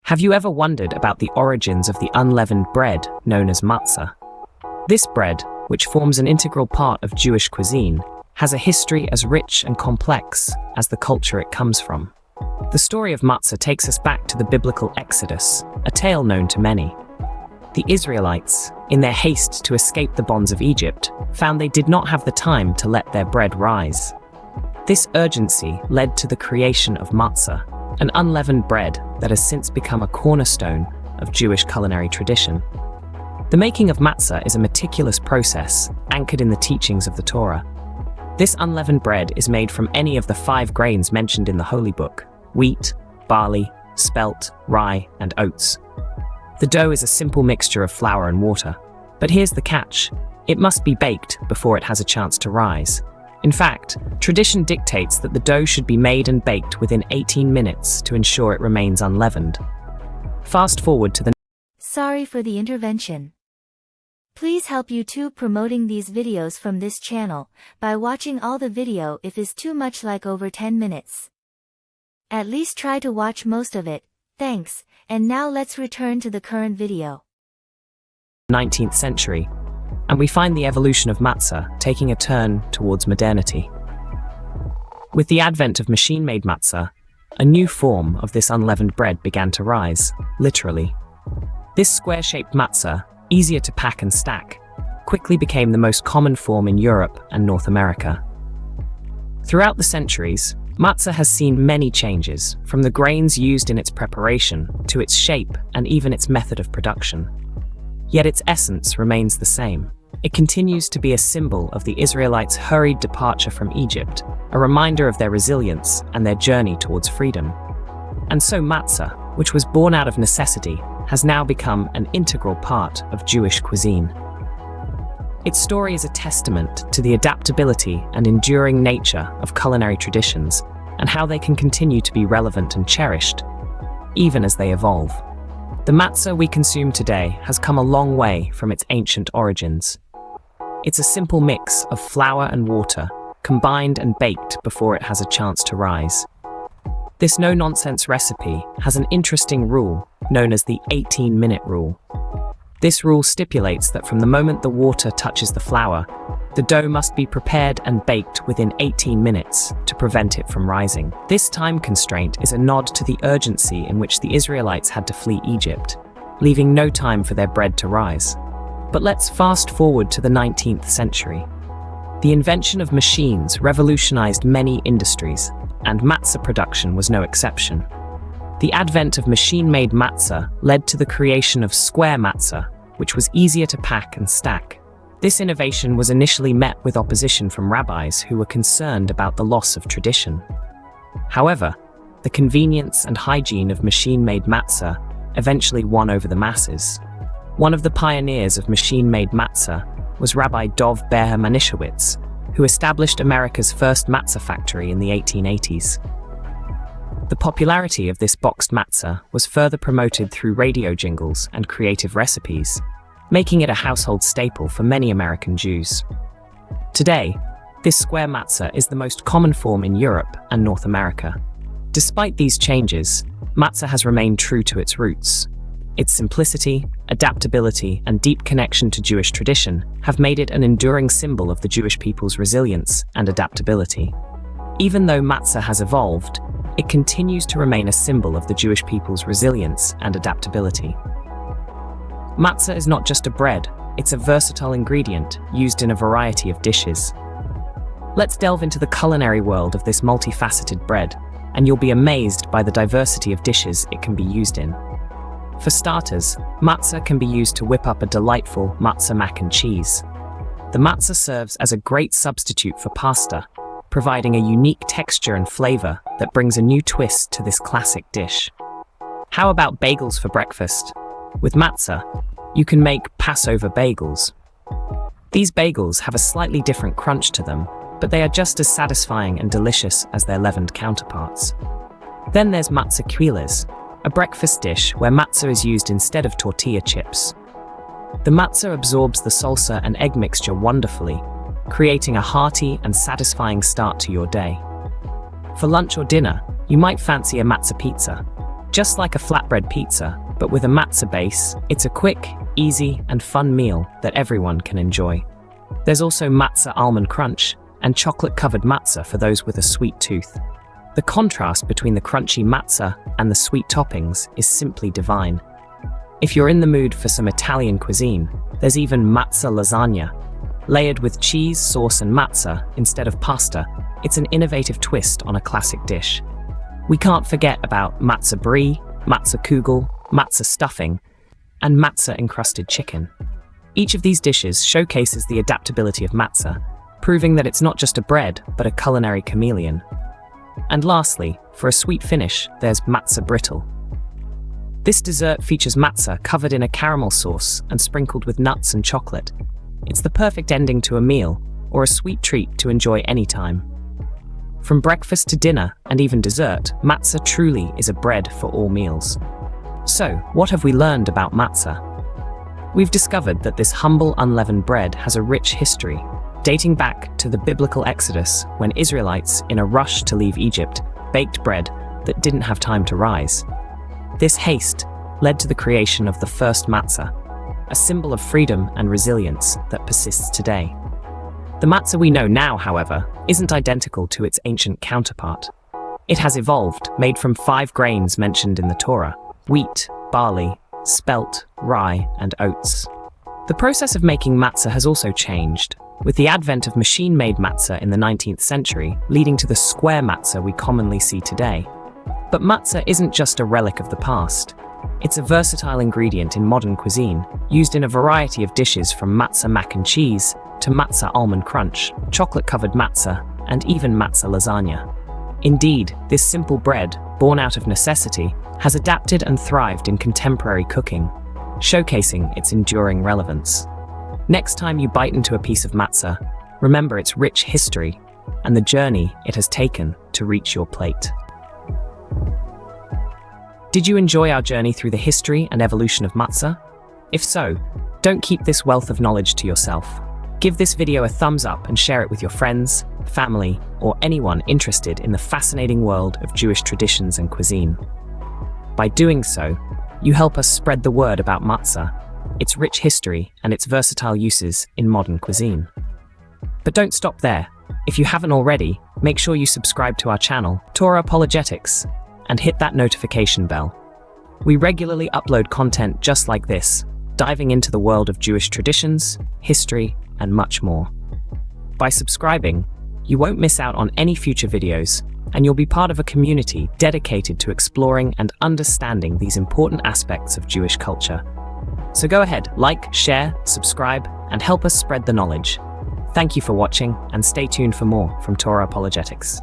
Have you ever wondered about the origins of the unleavened bread known as matzah? This bread, which forms an integral part of Jewish cuisine, has a history as rich and complex as the culture it comes from. The story of matzah takes us back to the biblical Exodus, a tale known to many. The Israelites, in their haste to escape the bonds of Egypt, found they did not have the time to let their bread rise. This urgency led to the creation of matzah, an unleavened bread that has since become a cornerstone of Jewish culinary tradition. The making of matzah is a meticulous process anchored in the teachings of the Torah. This unleavened bread is made from any of the 5 grains mentioned in the Holy Book: wheat, barley, spelt, rye, and oats. The dough is a simple mixture of flour and water. But here's the catch: it must be baked before it has a chance to rise. In fact, tradition dictates that the dough should be made and baked within 18 minutes to ensure it remains unleavened. Fast forward to the... Sorry for the intervention. Please help YouTube promoting these videos from this channel by watching all the video if is too much, like over 10 minutes. At least try to watch most of it, thanks, and now let's return to the current video. 19th century, and we find the evolution of matzah taking a turn towards modernity. With the advent of machine-made matzah, a new form of this unleavened bread began to rise, literally. This square-shaped matzah, easier to pack and stack, quickly became the most common form in Europe and North America. Throughout the centuries, matzah has seen many changes, from the grains used in its preparation to its shape and even its method of production. Yet its essence remains the same. It continues to be a symbol of the Israelites' hurried departure from Egypt, a reminder of their resilience and their journey towards freedom. And so matzah, which was born out of necessity, has now become an integral part of Jewish cuisine. Its story is a testament to the adaptability and enduring nature of culinary traditions and how they can continue to be relevant and cherished, even as they evolve. The matzah we consume today has come a long way from its ancient origins. It's a simple mix of flour and water, combined and baked before it has a chance to rise. This no-nonsense recipe has an interesting rule known as the 18-minute rule. This rule stipulates that from the moment the water touches the flour, the dough must be prepared and baked within 18 minutes to prevent it from rising. This time constraint is a nod to the urgency in which the Israelites had to flee Egypt, leaving no time for their bread to rise. But let's fast forward to the 19th century. The invention of machines revolutionized many industries, and matzah production was no exception. The advent of machine-made matzah led to the creation of square matzah, which was easier to pack and stack. This innovation was initially met with opposition from rabbis who were concerned about the loss of tradition. However, the convenience and hygiene of machine-made matzah eventually won over the masses. One of the pioneers of machine-made matzah was Rabbi Dov Ber Manischewitz, who established America's first matzah factory in the 1880s. The popularity of this boxed matzah was further promoted through radio jingles and creative recipes, making it a household staple for many American Jews. Today, this square matzah is the most common form in Europe and North America. Despite these changes, matzah has remained true to its roots. Its simplicity, adaptability, and deep connection to Jewish tradition have made it an enduring symbol of the Jewish people's resilience and adaptability. Even though matzah has evolved, it continues to remain a symbol of the Jewish people's resilience and adaptability. Matzah is not just a bread, it's a versatile ingredient used in a variety of dishes. Let's delve into the culinary world of this multifaceted bread, and you'll be amazed by the diversity of dishes it can be used in. For starters, matzah can be used to whip up a delightful matzah mac and cheese. The matzah serves as a great substitute for pasta, providing a unique texture and flavor that brings a new twist to this classic dish. How about bagels for breakfast? With matzah, you can make Passover bagels. These bagels have a slightly different crunch to them, but they are just as satisfying and delicious as their leavened counterparts. Then there's matzah cuisines, a breakfast dish where matzah is used instead of tortilla chips. The matzah absorbs the salsa and egg mixture wonderfully, creating a hearty and satisfying start to your day. For lunch or dinner, you might fancy a matzah pizza. Just like a flatbread pizza, but with a matzah base, it's a quick, easy, and fun meal that everyone can enjoy. There's also matzah almond crunch and chocolate-covered matzah for those with a sweet tooth. The contrast between the crunchy matzah and the sweet toppings is simply divine. If you're in the mood for some Italian cuisine, there's even matzah lasagna. Layered with cheese, sauce, and matzah instead of pasta, it's an innovative twist on a classic dish. We can't forget about matzah brie, matzah kugel, matzah stuffing, and matzah-encrusted chicken. Each of these dishes showcases the adaptability of matzah, proving that it's not just a bread, but a culinary chameleon. And lastly, for a sweet finish, there's matzah brittle. This dessert features matzah covered in a caramel sauce and sprinkled with nuts and chocolate. It's the perfect ending to a meal, or a sweet treat to enjoy anytime. From breakfast to dinner, and even dessert, matzah truly is a bread for all meals. So, what have we learned about matzah? We've discovered that this humble, unleavened bread has a rich history, dating back to the biblical Exodus, when Israelites, in a rush to leave Egypt, baked bread that didn't have time to rise. This haste led to the creation of the first matzah, a symbol of freedom and resilience that persists today. The matzah we know now, however, isn't identical to its ancient counterpart. It has evolved, made from 5 grains mentioned in the Torah: wheat, barley, spelt, rye, and oats. The process of making matzah has also changed, with the advent of machine-made matzah in the 19th century, leading to the square matzah we commonly see today. But matzah isn't just a relic of the past. It's a versatile ingredient in modern cuisine, used in a variety of dishes from matzah mac and cheese to matzah almond crunch, chocolate-covered matzah, and even matzah lasagna. Indeed, this simple bread, born out of necessity, has adapted and thrived in contemporary cooking, showcasing its enduring relevance. Next time you bite into a piece of matzah, remember its rich history and the journey it has taken to reach your plate. Did you enjoy our journey through the history and evolution of matzah? If so, don't keep this wealth of knowledge to yourself. Give this video a thumbs up and share it with your friends, family, or anyone interested in the fascinating world of Jewish traditions and cuisine. By doing so, you help us spread the word about matzah, its rich history, and its versatile uses in modern cuisine. But don't stop there. If you haven't already, make sure you subscribe to our channel, Torah Apologetics, and hit that notification bell. We regularly upload content just like this, diving into the world of Jewish traditions, history, and much more. By subscribing, you won't miss out on any future videos, and you'll be part of a community dedicated to exploring and understanding these important aspects of Jewish culture. So go ahead, like, share, subscribe, and help us spread the knowledge. Thank you for watching, and stay tuned for more from Torah Apologetics.